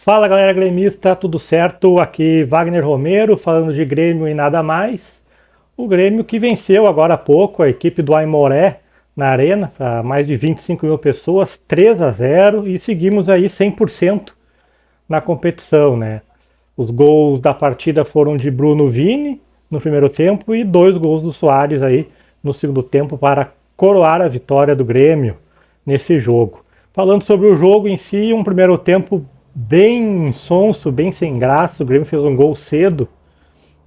Fala galera gremista, tudo certo? Aqui Wagner Romero falando de Grêmio e nada mais. O Grêmio que venceu agora há pouco a equipe do Aimoré na Arena, para mais de 25 mil pessoas, 3-0 e seguimos aí 100% na competição, né? Os gols da partida foram de Bruno Vini no primeiro tempo e 2 gols do Soares aí no segundo tempo para coroar a vitória do Grêmio nesse jogo. Falando sobre o jogo em si, um primeiro tempo bem insonso, bem sem graça. O Grêmio fez um gol cedo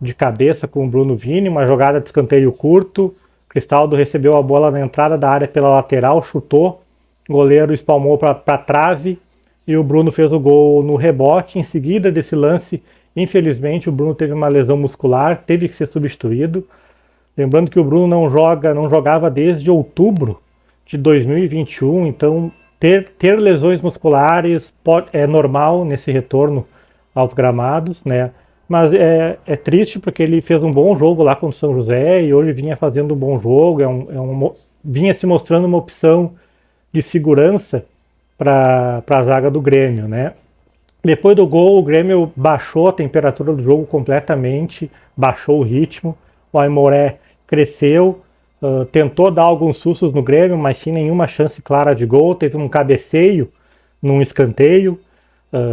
de cabeça com o Bruno Vini, uma jogada de escanteio curto. Cristaldo recebeu a bola na entrada da área pela lateral, chutou, o goleiro espalmou para a trave e o Bruno fez o gol no rebote. Em seguida desse lance, infelizmente, o Bruno teve uma lesão muscular, teve que ser substituído. Lembrando que o Bruno não jogava desde outubro de 2021, então ter lesões musculares é normal nesse retorno aos gramados, né? Mas é triste porque ele fez um bom jogo lá contra o São José e hoje vinha fazendo um bom jogo, vinha se mostrando uma opção de segurança para a zaga do Grêmio, né? Depois do gol, o Grêmio baixou a temperatura do jogo completamente, baixou o ritmo, o Aimoré cresceu, tentou dar alguns sustos no Grêmio, mas sem nenhuma chance clara de gol. Teve um cabeceio num escanteio,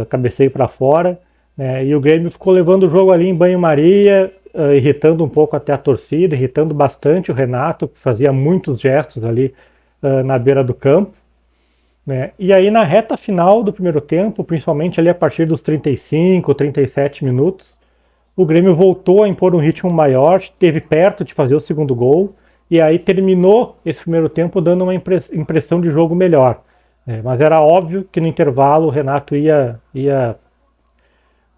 cabeceio para fora, né? E o Grêmio ficou levando o jogo ali em banho-maria, irritando um pouco até a torcida, irritando bastante o Renato, que fazia muitos gestos ali na beira do campo, né? E aí na reta final do primeiro tempo, principalmente ali a partir dos 35, 37 minutos, o Grêmio voltou a impor um ritmo maior, esteve perto de fazer o segundo gol, e aí terminou esse primeiro tempo dando uma impressão de jogo melhor. Mas era óbvio que no intervalo o Renato ia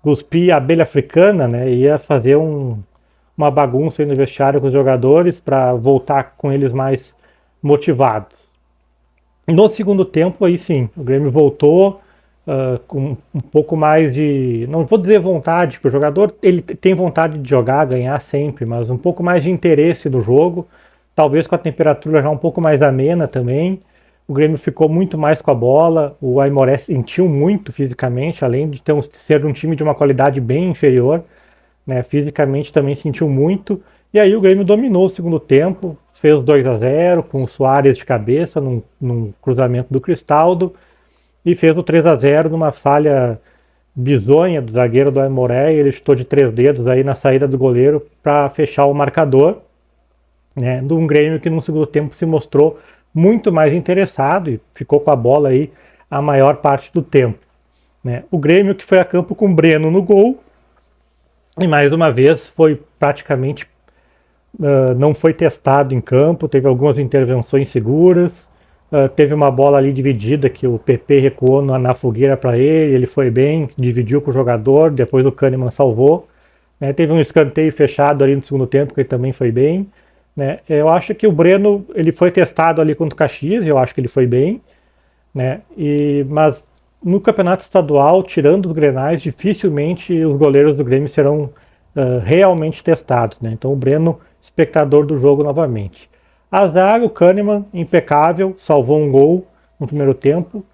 cuspir a abelha africana, né? Ia fazer uma bagunça aí no vestiário com os jogadores para voltar com eles mais motivados. No segundo tempo, aí sim, o Grêmio voltou com um pouco mais de, não vou dizer vontade, porque o jogador ele tem vontade de jogar, ganhar sempre, mas um pouco mais de interesse no jogo, talvez com a temperatura já um pouco mais amena também. O Grêmio ficou muito mais com a bola, o Aimoré sentiu muito fisicamente, além de ser um time de uma qualidade bem inferior, né, fisicamente também sentiu muito. E aí o Grêmio dominou o segundo tempo, fez 2-0 com o Soares de cabeça num cruzamento do Cristaldo e fez o 3-0 numa falha bizonha do zagueiro do Aimoré. Ele chutou de 3 dedos aí na saída do goleiro para fechar o marcador, né, de um Grêmio que no segundo tempo se mostrou muito mais interessado e ficou com a bola aí a maior parte do tempo, né. O Grêmio que foi a campo com o Breno no gol e mais uma vez foi praticamente não foi testado em campo, teve algumas intervenções seguras, teve uma bola ali dividida que o PP recuou na fogueira para ele foi bem, dividiu com o jogador, depois o Kahneman salvou, né. Teve um escanteio fechado ali no segundo tempo que ele também foi bem, né. Eu acho que o Breno ele foi testado ali contra o Caxias, eu acho que ele foi bem, né. Mas no campeonato estadual, tirando os Grenais, dificilmente os goleiros do Grêmio serão realmente testados, né. Então o Breno, espectador do jogo novamente. A zaga, o Kahneman, impecável, salvou um gol no primeiro tempo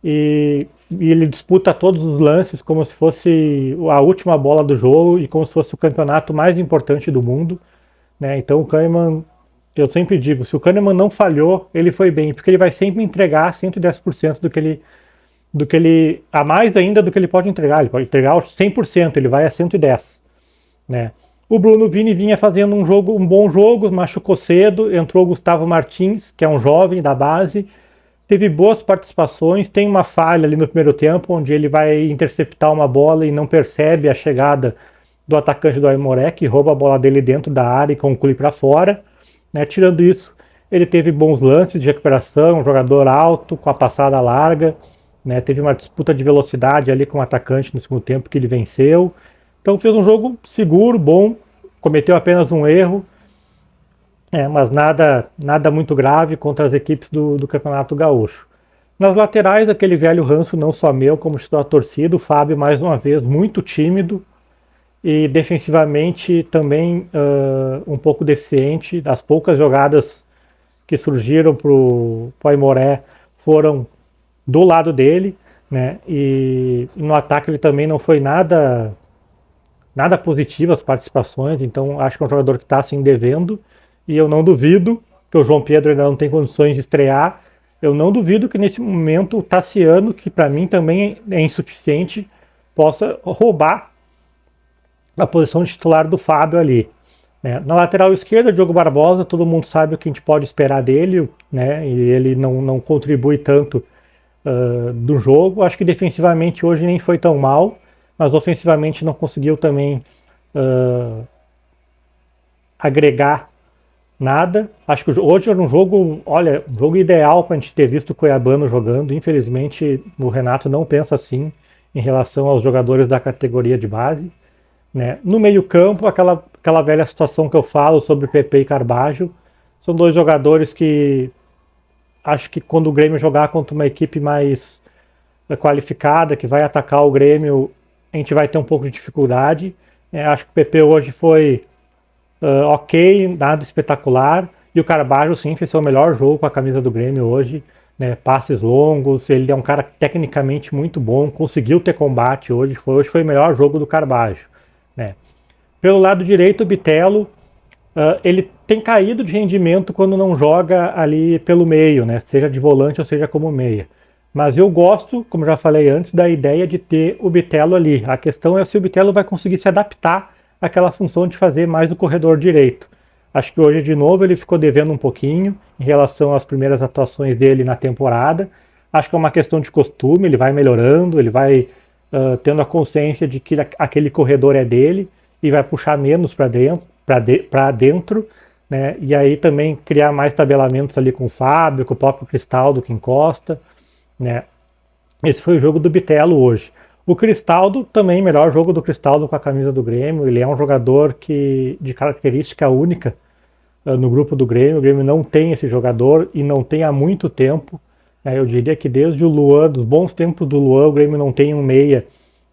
e ele disputa todos os lances como se fosse a última bola do jogo e como se fosse o campeonato mais importante do mundo, né? Então o Kahneman, eu sempre digo, se o Kahneman não falhou, ele foi bem, porque ele vai sempre entregar 110% do que ele, a mais ainda do que ele pode entregar 100%, ele vai a 110%, né? O Bruno Vini vinha fazendo um bom jogo, machucou cedo, entrou o Gustavo Martins, que é um jovem da base, teve boas participações, tem uma falha ali no primeiro tempo, onde ele vai interceptar uma bola e não percebe a chegada do atacante do Aimoré, que rouba a bola dele dentro da área e conclui para fora, né? Tirando isso, ele teve bons lances de recuperação, um jogador alto, com a passada larga, né? Teve uma disputa de velocidade ali com o atacante no segundo tempo que ele venceu. Então fez um jogo seguro, bom, cometeu apenas um erro, mas nada muito grave contra as equipes do Campeonato Gaúcho. Nas laterais, aquele velho ranço não só meu, como de toda a torcida, o Fábio mais uma vez muito tímido e defensivamente também um pouco deficiente. As poucas jogadas que surgiram para o Aimoré foram do lado dele, né? E no ataque ele também não foi nada positivo as participações, então acho que é um jogador que está assim devendo, e eu não duvido que o João Pedro ainda não tem condições de estrear. Eu não duvido que nesse momento o Tassiano, que para mim também é insuficiente, possa roubar a posição de titular do Fábio ali, né? Na lateral esquerda, Diogo Barbosa, todo mundo sabe o que a gente pode esperar dele, né? E ele não contribui tanto do jogo. Acho que defensivamente hoje nem foi tão mal, mas ofensivamente não conseguiu também agregar nada. Acho que hoje era um jogo, olha, um jogo ideal para a gente ter visto o Cuiabano jogando. Infelizmente, o Renato não pensa assim em relação aos jogadores da categoria de base, né? No meio-campo, aquela velha situação que eu falo sobre Pepe e Carbajo. São dois jogadores que acho que quando o Grêmio jogar contra uma equipe mais qualificada, que vai atacar o Grêmio, a gente vai ter um pouco de dificuldade. Acho que o Pepe hoje foi ok, nada espetacular. E o Carbajo, sim, fez seu melhor jogo com a camisa do Grêmio hoje, né? Passes longos, ele é um cara tecnicamente muito bom, conseguiu ter combate hoje. Hoje foi o melhor jogo do Carbajo, né? Pelo lado direito, o Bitelo, ele tem caído de rendimento quando não joga ali pelo meio, né? Seja de volante ou seja como meia. Mas eu gosto, como já falei antes, da ideia de ter o Bitelo ali. A questão é se o Bitelo vai conseguir se adaptar àquela função de fazer mais o corredor direito. Acho que hoje, de novo, ele ficou devendo um pouquinho em relação às primeiras atuações dele na temporada. Acho que é uma questão de costume, ele vai melhorando, ele vai tendo a consciência de que aquele corredor é dele e vai puxar menos para dentro, né? E aí também criar mais tabelamentos ali com o Fábio, com o próprio Cristaldo que encosta, né? Esse foi o jogo do Bitelo hoje. O Cristaldo também, melhor jogo do Cristaldo com a camisa do Grêmio. Ele é um jogador de característica única no grupo do Grêmio. O Grêmio não tem esse jogador e não tem há muito tempo. Eu diria que desde o Luan, dos bons tempos do Luan, o Grêmio não tem um meia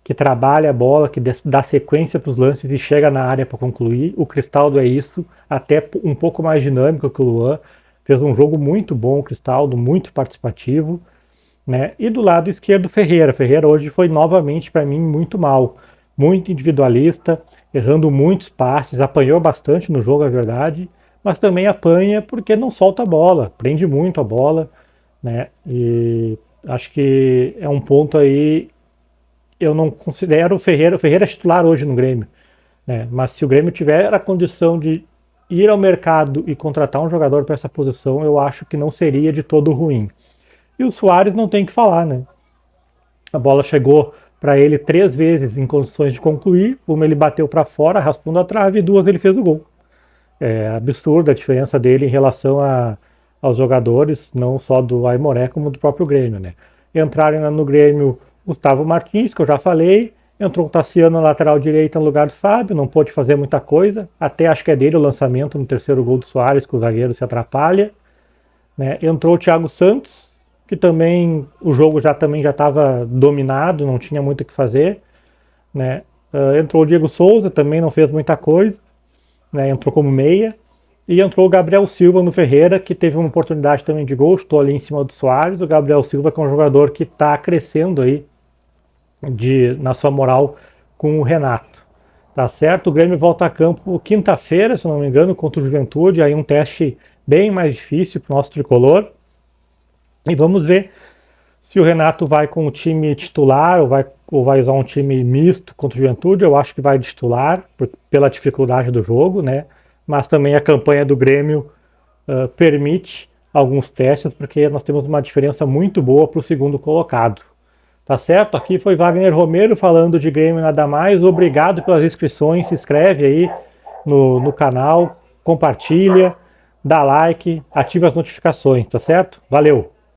que trabalha a bola, que dá sequência para os lances e chega na área para concluir. O Cristaldo é isso, até um pouco mais dinâmico que o Luan. Fez um jogo muito bom, o Cristaldo, muito participativo, né? E do lado esquerdo, Ferreira. Ferreira hoje foi novamente, para mim, muito mal. Muito individualista, errando muitos passes, apanhou bastante no jogo, é verdade, mas também apanha porque não solta a bola, prende muito a bola, né? E acho que é um ponto aí. Eu não considero o Ferreira é titular hoje no Grêmio, né? Mas se o Grêmio tiver a condição de ir ao mercado e contratar um jogador para essa posição, eu acho que não seria de todo ruim. E o Soares não tem que falar, né? A bola chegou para ele 3 vezes em condições de concluir, uma ele bateu para fora, raspando a trave, e 2 ele fez o gol. É absurda a diferença dele em relação aos jogadores, não só do Aimoré, como do próprio Grêmio, né? Entraram no Grêmio Gustavo Martins, que eu já falei, entrou o Tassiano na lateral direita no lugar do Fábio, não pôde fazer muita coisa, até acho que é dele o lançamento no terceiro gol do Soares, que o zagueiro se atrapalha, né? Entrou o Thiago Santos, que também o jogo já estava dominado, não tinha muito o que fazer, né? Entrou o Diego Souza, também não fez muita coisa, né? Entrou como meia, e entrou o Gabriel Silva no Ferreira, que teve uma oportunidade também de gol, estou ali em cima do Soares. O Gabriel Silva, que é um jogador que está crescendo aí na sua moral com o Renato, tá certo? O Grêmio volta a campo quinta-feira, se não me engano, contra o Juventude, aí um teste bem mais difícil para o nosso tricolor. E vamos ver se o Renato vai com o time titular ou vai usar um time misto contra o Juventude. Eu acho que vai de titular, pela dificuldade do jogo, né? Mas também a campanha do Grêmio permite alguns testes, porque nós temos uma diferença muito boa para o segundo colocado. Tá certo? Aqui foi Wagner Romero falando de Grêmio nada mais. Obrigado pelas inscrições, se inscreve aí no canal, compartilha, dá like, ativa as notificações, tá certo? Valeu!